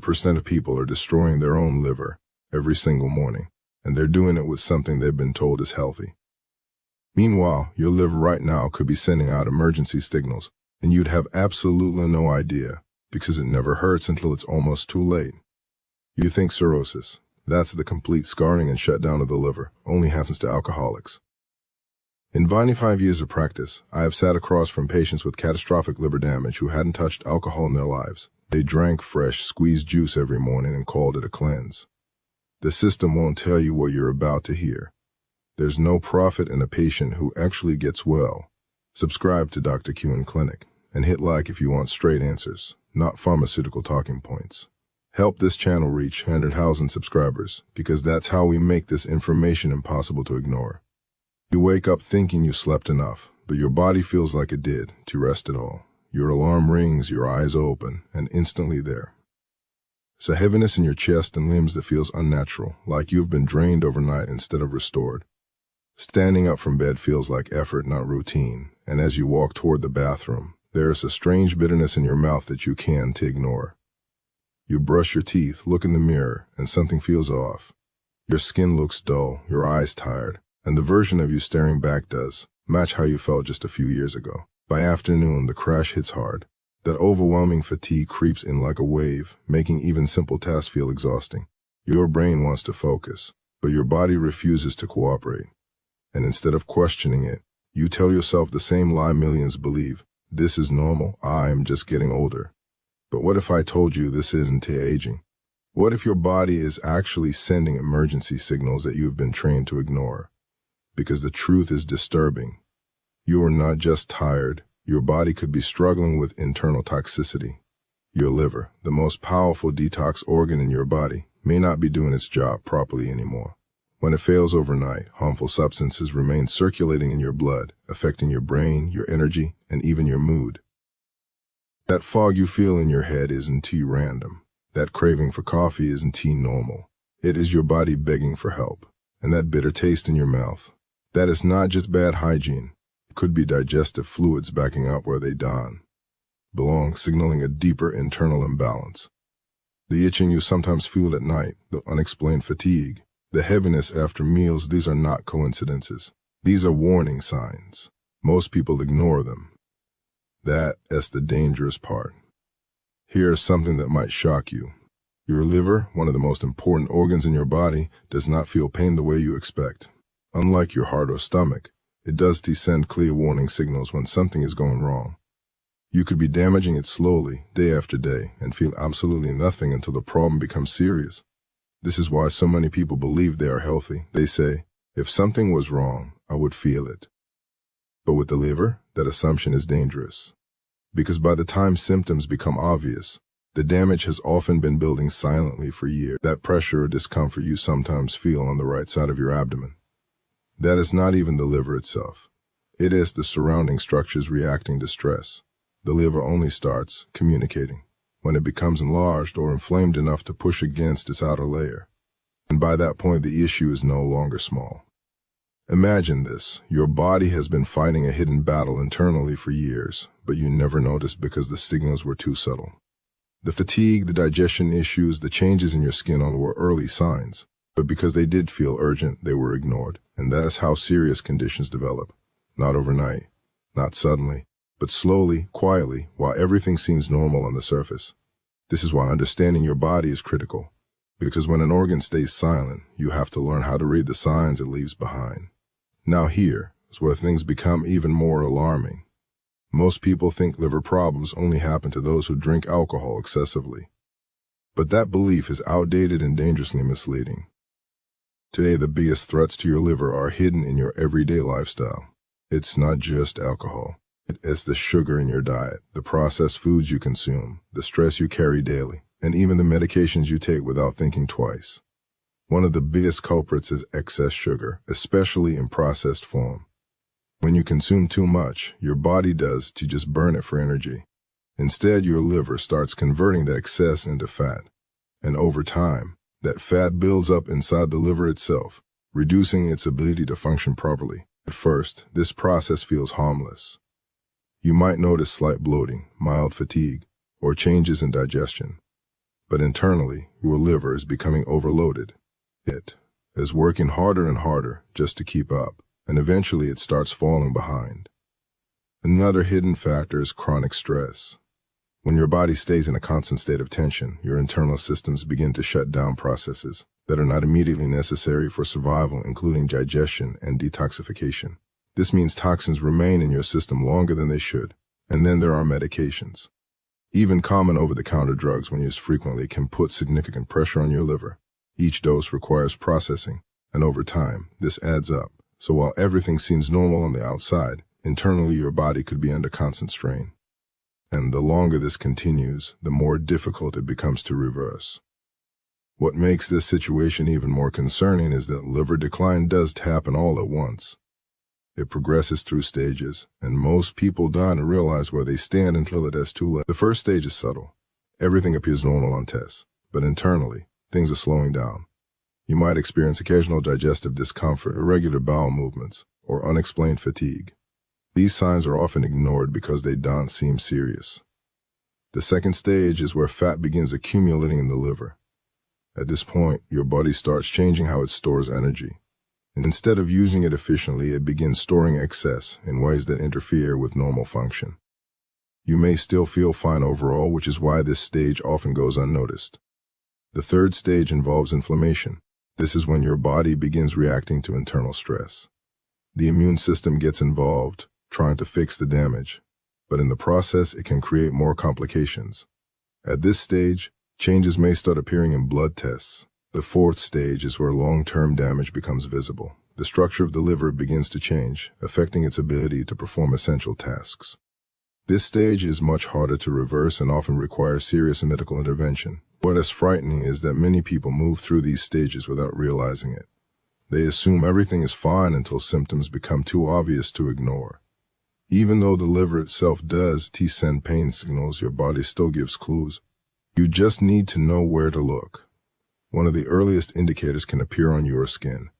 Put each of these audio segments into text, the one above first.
90% of people are destroying their own liver every single morning, and they're doing it with something they've been told is healthy. Meanwhile, your liver right now could be sending out emergency signals, and you'd have absolutely no idea, because it never hurts until it's almost too late. You think cirrhosis, that's the complete scarring and shutdown of the liver, only happens to alcoholics. In 25 years of practice, I have sat across from patients with catastrophic liver damage who hadn't touched alcohol in their lives. They drank fresh, squeezed juice every morning and called it a cleanse. The system won't tell you what you're about to hear. There's no profit in a patient who actually gets well. Subscribe to Dr. Q Clinic and hit like if you want straight answers, not pharmaceutical talking points. Help this channel reach 100,000 subscribers, because that's how we make this information impossible to ignore. You wake up thinking you slept enough, but your body feels like it did to rest it all. Your alarm rings, your eyes open, and instantly there. It's a heaviness in your chest and limbs that feels unnatural, like you've been drained overnight instead of restored. Standing up from bed feels like effort, not routine, and as you walk toward the bathroom, there is a strange bitterness in your mouth that you can't ignore. You brush your teeth, look in the mirror, and something feels off. Your skin looks dull, your eyes tired, and the version of you staring back does match how you felt just a few years ago. By afternoon, the crash hits hard. That overwhelming fatigue creeps in like a wave, making even simple tasks feel exhausting. Your brain wants to focus, but your body refuses to cooperate. And instead of questioning it, you tell yourself the same lie millions believe. This is normal, I'm just getting older. But what if I told you this isn't aging? What if your body is actually sending emergency signals that you've been trained to ignore? Because the truth is disturbing. You are not just tired, your body could be struggling with internal toxicity. Your liver, the most powerful detox organ in your body, may not be doing its job properly anymore. When it fails overnight, harmful substances remain circulating in your blood, affecting your brain, your energy, and even your mood. That fog you feel in your head isn't random. That craving for coffee isn't normal. It is your body begging for help. And that bitter taste in your mouth, that is not just bad hygiene. It could be digestive fluids backing up where they belong, signaling a deeper internal imbalance. The itching you sometimes feel at night, the unexplained fatigue, the heaviness after meals, these are not coincidences. These are warning signs. Most people ignore them. That's the dangerous part. Here's something that might shock you. Your liver, one of the most important organs in your body, does not feel pain the way you expect. Unlike your heart or stomach, it does send clear warning signals when something is going wrong. You could be damaging it slowly, day after day, and feel absolutely nothing until the problem becomes serious. This is why so many people believe they are healthy. They say, if something was wrong, I would feel it. But with the liver, that assumption is dangerous. Because by the time symptoms become obvious, the damage has often been building silently for years. That pressure or discomfort you sometimes feel on the right side of your abdomen, that is not even the liver itself. It is the surrounding structures reacting to stress. The liver only starts communicating when it becomes enlarged or inflamed enough to push against its outer layer. And by that point, the issue is no longer small. Imagine this. Your body has been fighting a hidden battle internally for years, but you never noticed because the signals were too subtle. The fatigue, the digestion issues, the changes in your skin all were early signs, but because they did feel urgent, they were ignored. And that is how serious conditions develop. Not overnight, not suddenly, but slowly, quietly, while everything seems normal on the surface. This is why understanding your body is critical, because when an organ stays silent, you have to learn how to read the signs it leaves behind. Now here is where things become even more alarming. Most people think liver problems only happen to those who drink alcohol excessively. But that belief is outdated and dangerously misleading. Today, the biggest threats to your liver are hidden in your everyday lifestyle. It's not just alcohol. It's the sugar in your diet, the processed foods you consume, the stress you carry daily, and even the medications you take without thinking twice. One of the biggest culprits is excess sugar, especially in processed form. When you consume too much, your body does to just burn it for energy. Instead, your liver starts converting that excess into fat. And over time, that fat builds up inside the liver itself, reducing its ability to function properly. At first, this process feels harmless. You might notice slight bloating, mild fatigue, or changes in digestion. But internally, your liver is becoming overloaded. It is working harder and harder just to keep up, and eventually it starts falling behind. Another hidden factor is chronic stress. When your body stays in a constant state of tension, your internal systems begin to shut down processes that are not immediately necessary for survival, including digestion and detoxification. This means toxins remain in your system longer than they should. And then there are medications. Even common over-the-counter drugs, when used frequently, can put significant pressure on your liver. Each dose requires processing, and over time, this adds up. So while everything seems normal on the outside, internally your body could be under constant strain. And the longer this continues, the more difficult it becomes to reverse. What makes this situation even more concerning is that liver decline doesn't happen all at once. It progresses through stages, and most people don't realize where they stand until it is too late. The first stage is subtle. Everything appears normal on tests, but internally, things are slowing down. You might experience occasional digestive discomfort, irregular bowel movements, or unexplained fatigue. These signs are often ignored because they don't seem serious. The second stage is where fat begins accumulating in the liver. At this point, your body starts changing how it stores energy. Instead of using it efficiently, it begins storing excess in ways that interfere with normal function. You may still feel fine overall, which is why this stage often goes unnoticed. The third stage involves inflammation. This is when your body begins reacting to internal stress. The immune system gets involved, trying to fix the damage, but in the process it can create more complications. At this stage, changes may start appearing in blood tests. The fourth stage is where long-term damage becomes visible. The structure of the liver begins to change, affecting its ability to perform essential tasks. This stage is much harder to reverse and often requires serious medical intervention. What is frightening is that many people move through these stages without realizing it. They assume everything is fine until symptoms become too obvious to ignore. Even though the liver itself does send pain signals, your body still gives clues. You just need to know where to look. One of the earliest indicators can appear on your skin.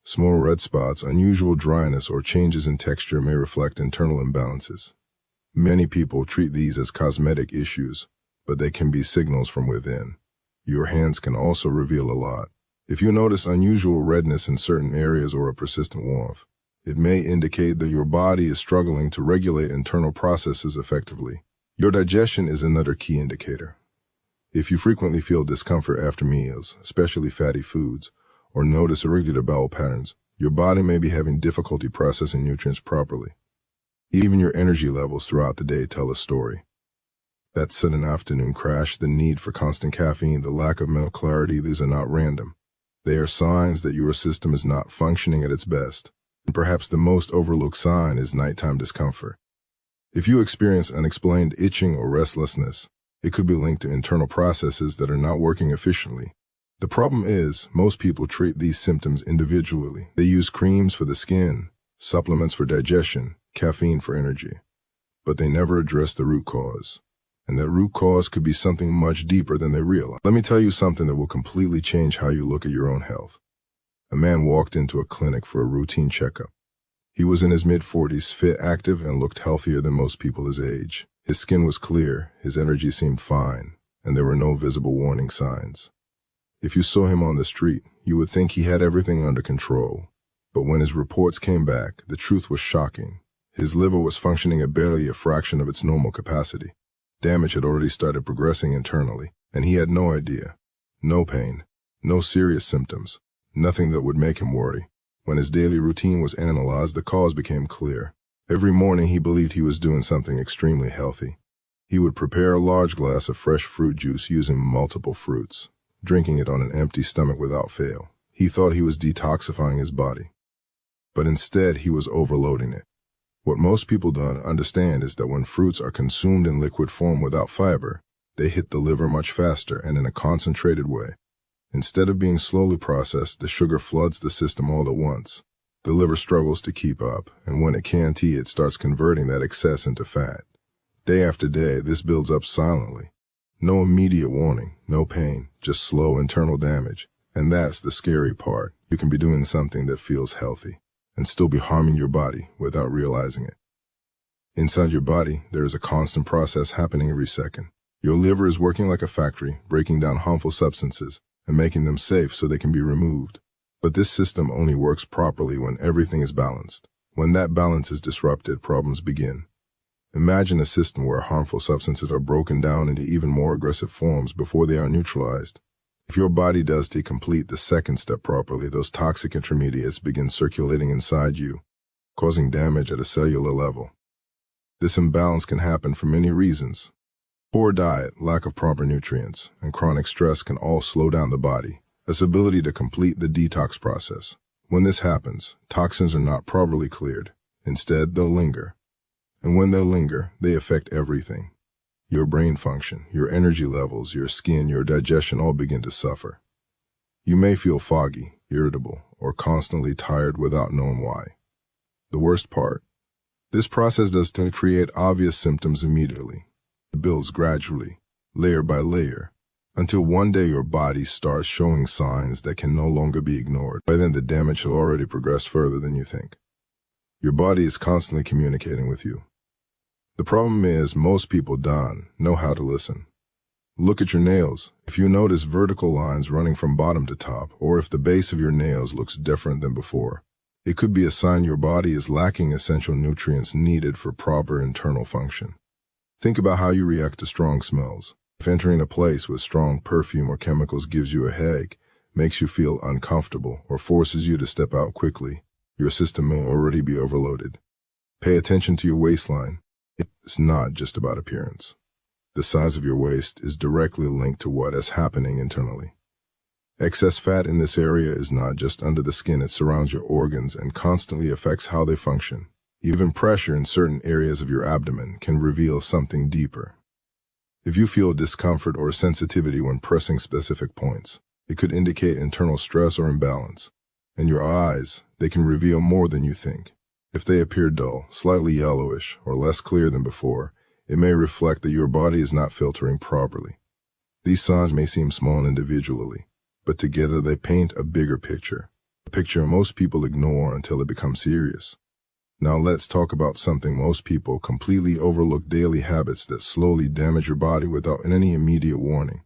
Small red spots, unusual dryness, or changes in texture may reflect internal imbalances. Many people treat these as cosmetic issues, but they can be signals from within. Your hands can also reveal a lot. If you notice unusual redness in certain areas or a persistent warmth, it may indicate that your body is struggling to regulate internal processes effectively. Your digestion is another key indicator. If you frequently feel discomfort after meals, especially fatty foods, or notice irregular bowel patterns, your body may be having difficulty processing nutrients properly. Even your energy levels throughout the day tell a story. That sudden afternoon crash, the need for constant caffeine, the lack of mental clarity, these are not random. They are signs that your system is not functioning at its best. And perhaps the most overlooked sign is nighttime discomfort. If you experience unexplained itching or restlessness, it could be linked to internal processes that are not working efficiently. The problem is, most people treat these symptoms individually. They use creams for the skin, supplements for digestion, caffeine for energy. But they never address the root cause. And that root cause could be something much deeper than they realize. Let me tell you something that will completely change how you look at your own health. A man walked into a clinic for a routine checkup. He was in his mid-40s, fit, active, and looked healthier than most people his age. His skin was clear, his energy seemed fine, and there were no visible warning signs. If you saw him on the street, you would think he had everything under control. But when his reports came back, the truth was shocking. His liver was functioning at barely a fraction of its normal capacity. Damage had already started progressing internally, and he had no idea. No pain, no serious symptoms, nothing that would make him worry. When his daily routine was analyzed, the cause became clear. Every morning he believed he was doing something extremely healthy. He would prepare a large glass of fresh fruit juice using multiple fruits, drinking it on an empty stomach without fail. He thought he was detoxifying his body, but instead he was overloading it. What most people don't understand is that when fruits are consumed in liquid form without fiber, they hit the liver much faster and in a concentrated way. Instead of being slowly processed, the sugar floods the system all at once. The liver struggles to keep up, and when it can't eat, it starts converting that excess into fat. Day after day, this builds up silently. No immediate warning, no pain, just slow internal damage. And that's the scary part. You can be doing something that feels healthy and still be harming your body without realizing it. Inside your body, there is a constant process happening every second. Your liver is working like a factory, breaking down harmful substances and making them safe so they can be removed. But this system only works properly when everything is balanced. When that balance is disrupted, problems begin. Imagine a system where harmful substances are broken down into even more aggressive forms before they are neutralized. If your body does to complete the second step properly, those toxic intermediates begin circulating inside you, causing damage at a cellular level. This imbalance can happen for many reasons. Poor diet, lack of proper nutrients, and chronic stress can all slow down the body's ability to complete the detox process. When this happens, toxins are not properly cleared. Instead, they'll linger. And when they linger, they affect everything. Your brain function, your energy levels, your skin, your digestion all begin to suffer. You may feel foggy, irritable, or constantly tired without knowing why. The worst part, this process does tend to create obvious symptoms immediately. It builds gradually, layer by layer, until one day your body starts showing signs that can no longer be ignored. By then, the damage will already progress further than you think. Your body is constantly communicating with you. The problem is most people don't know how to listen. Look at your nails. If you notice vertical lines running from bottom to top, or if the base of your nails looks different than before, it could be a sign your body is lacking essential nutrients needed for proper internal function. Think about how you react to strong smells. If entering a place with strong perfume or chemicals gives you a headache, makes you feel uncomfortable, or forces you to step out quickly, your system may already be overloaded. Pay attention to your waistline. It's not just about appearance. The size of your waist is directly linked to what is happening internally. Excess fat in this area is not just under the skin, it surrounds your organs and constantly affects how they function. Even pressure in certain areas of your abdomen can reveal something deeper. If you feel discomfort or sensitivity when pressing specific points, it could indicate internal stress or imbalance. And your eyes, they can reveal more than you think. If they appear dull, slightly yellowish, or less clear than before, it may reflect that your body is not filtering properly. These signs may seem small individually, but together they paint a bigger picture, a picture most people ignore until it becomes serious. Now let's talk about something most people completely overlook: daily habits that slowly damage your body without any immediate warning.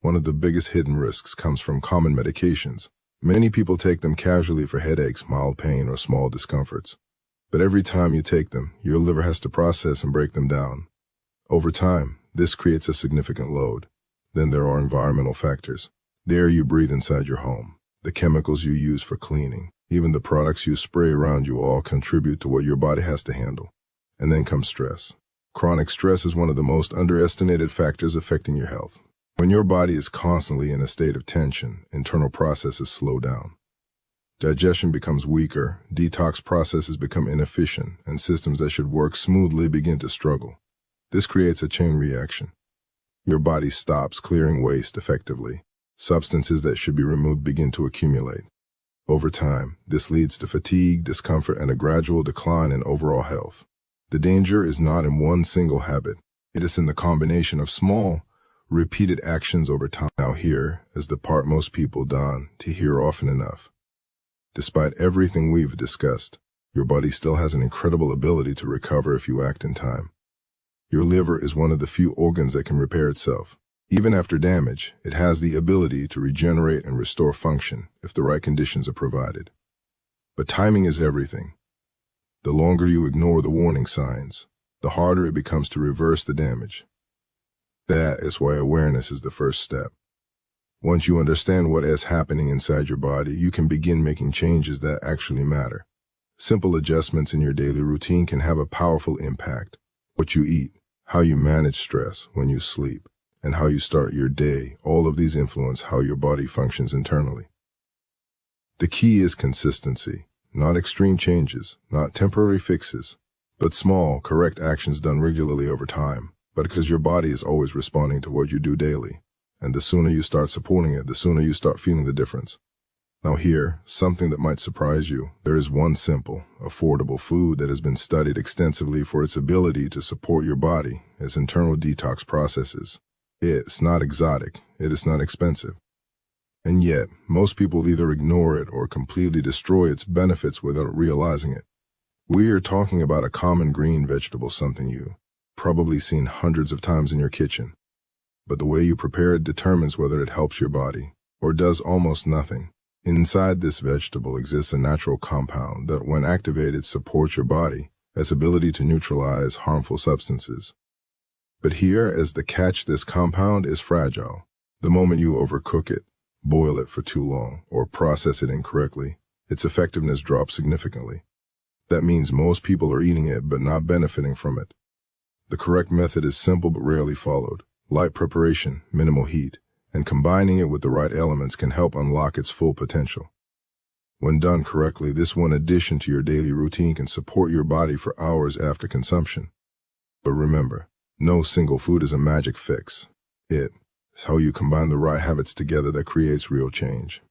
One of the biggest hidden risks comes from common medications. Many people take them casually for headaches, mild pain, or small discomforts. But every time you take them, your liver has to process and break them down. Over time, this creates a significant load. Then there are environmental factors. The air you breathe inside your home, the chemicals you use for cleaning, even the products you spray around you all contribute to what your body has to handle. And then comes stress. Chronic stress is one of the most underestimated factors affecting your health. When your body is constantly in a state of tension, internal processes slow down. Digestion becomes weaker, detox processes become inefficient, and systems that should work smoothly begin to struggle. This creates a chain reaction. Your body stops clearing waste effectively. Substances that should be removed begin to accumulate. Over time, this leads to fatigue, discomfort, and a gradual decline in overall health. The danger is not in one single habit. It is in the combination of small, repeated actions over time. Now here is the part most people don't hear often enough. Despite everything we've discussed, your body still has an incredible ability to recover if you act in time. Your liver is one of the few organs that can repair itself. Even after damage, it has the ability to regenerate and restore function if the right conditions are provided. But timing is everything. The longer you ignore the warning signs, the harder it becomes to reverse the damage. That is why awareness is the first step. Once you understand what is happening inside your body, you can begin making changes that actually matter. Simple adjustments in your daily routine can have a powerful impact. What you eat, how you manage stress when you sleep, and how you start your day, all of these influence how your body functions internally. The key is consistency, not extreme changes, not temporary fixes, but small, correct actions done regularly over time. But because your body is always responding to what you do daily. And the sooner you start supporting it, the sooner you start feeling the difference. Now here, something that might surprise you. There is one simple, affordable food that has been studied extensively for its ability to support your body as internal detox processes. It's not exotic, it is not expensive. And yet, most people either ignore it or completely destroy its benefits without realizing it. We are talking about a common green vegetable, something you probably seen hundreds of times in your kitchen. but the way you prepare it determines whether it helps your body or does almost nothing. Inside this vegetable exists a natural compound that, when activated, supports your body's ability to neutralize harmful substances. But here is the catch: this compound is fragile. The moment you overcook it, boil it for too long, or process it incorrectly, its effectiveness drops significantly. That means most people are eating it but not benefiting from it. The correct method is simple but rarely followed. Light preparation, minimal heat, and combining it with the right elements can help unlock its full potential. When done correctly, this one addition to your daily routine can support your body for hours after consumption. But remember, no single food is a magic fix. It's how you combine the right habits together that creates real change.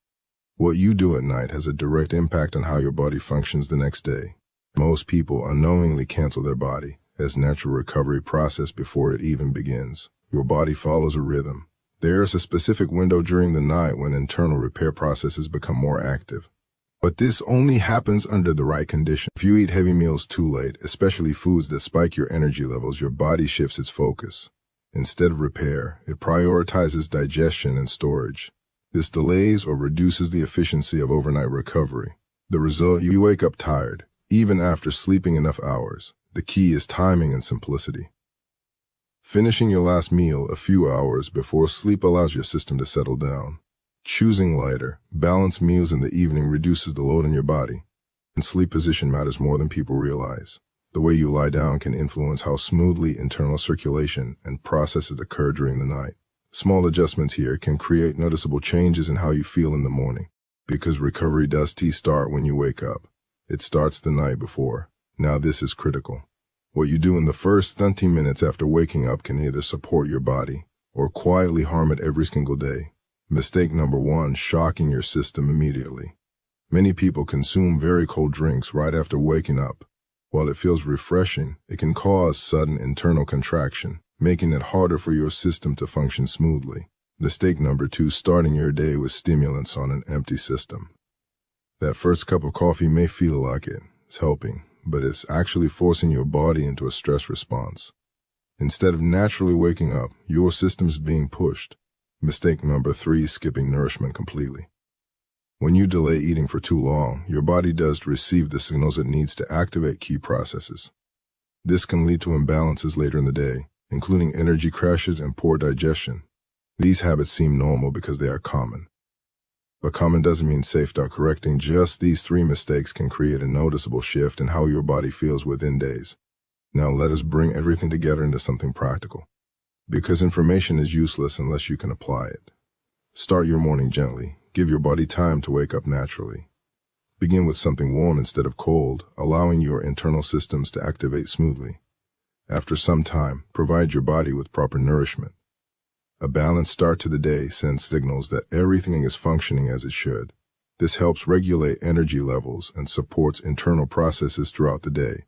What you do at night has a direct impact on how your body functions the next day. Most people unknowingly cancel their body as natural recovery process before it even begins. Your body follows a rhythm. There is a specific window during the night when internal repair processes become more active. But this only happens under the right conditions. If you eat heavy meals too late, especially foods that spike your energy levels, your body shifts its focus. Instead of repair, it prioritizes digestion and storage. This delays or reduces the efficiency of overnight recovery. The result: you wake up tired, even after sleeping enough hours. The key is timing and simplicity. Finishing your last meal a few hours before sleep allows your system to settle down. Choosing lighter, balanced meals in the evening reduces the load on your body. And sleep position matters more than people realize. The way you lie down can influence how smoothly internal circulation and processes occur during the night. Small adjustments here can create noticeable changes in how you feel in the morning. Because recovery doesn't start when you wake up. It starts the night before. Now this is critical. What you do in the first 30 minutes after waking up can either support your body or quietly harm it every single day. Mistake number 1: shocking your system immediately. Many people consume very cold drinks right after waking up. While it feels refreshing, it can cause sudden internal contraction, making it harder for your system to function smoothly. Mistake number 2: starting your day with stimulants on an empty system. That first cup of coffee may feel like it's helping, but it's actually forcing your body into a stress response. Instead of naturally waking up, your system's being pushed. Mistake number 3: skipping nourishment completely. When you delay eating for too long, your body does receive the signals it needs to activate key processes. This can lead to imbalances later in the day, including energy crashes and poor digestion. These habits seem normal because they are common. But common doesn't mean safe. Correcting just these 3 mistakes can create a noticeable shift in how your body feels within days. Now let us bring everything together into something practical. Because information is useless unless you can apply it. Start your morning gently. Give your body time to wake up naturally. Begin with something warm instead of cold, allowing your internal systems to activate smoothly. After some time, provide your body with proper nourishment. A balanced start to the day sends signals that everything is functioning as it should. This helps regulate energy levels and supports internal processes throughout the day.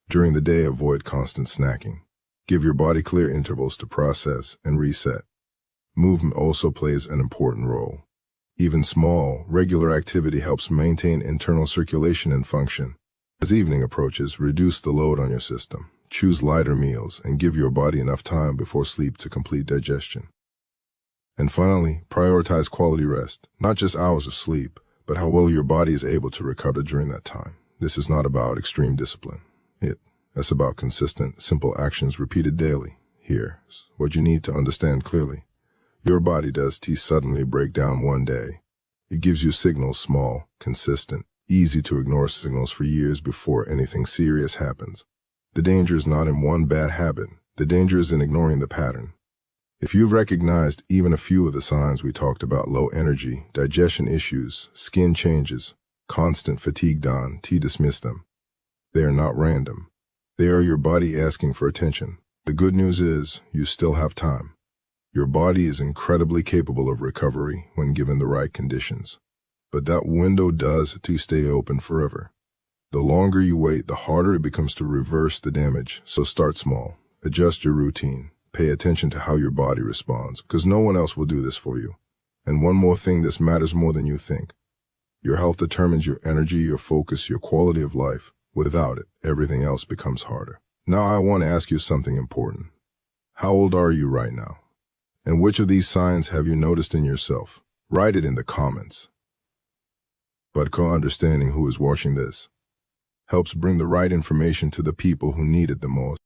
During the day, avoid constant snacking. Give your body clear intervals to process and reset. Movement also plays an important role. Even small, regular activity helps maintain internal circulation and function. As evening approaches, reduce the load on your system. Choose lighter meals and give your body enough time before sleep to complete digestion. And finally, prioritize quality rest, not just hours of sleep, but how well your body is able to recover during that time. This is not about extreme discipline. It's about consistent, simple actions repeated daily. Here's what you need to understand clearly. Your body doesn't suddenly break down one day. It gives you signals, small, consistent, easy to ignore signals for years before anything serious happens. The danger is not in one bad habit. The danger is in ignoring the pattern. If you've recognized even a few of the signs we talked about: low energy, digestion issues, skin changes, constant fatigue, dismiss them. They are not random. They are your body asking for attention. The good news is you still have time. Your body is incredibly capable of recovery when given the right conditions. But that window does stay open forever. The longer you wait, the harder it becomes to reverse the damage. So start small. Adjust your routine. Pay attention to how your body responds, because no one else will do this for you. And one more thing, this matters more than you think. Your health determines your energy, your focus, your quality of life. Without it, everything else becomes harder. Now I want to ask you something important. How old are you right now? And which of these signs have you noticed in yourself? Write it in the comments. But understanding who is watching this helps bring the right information to the people who need it the most.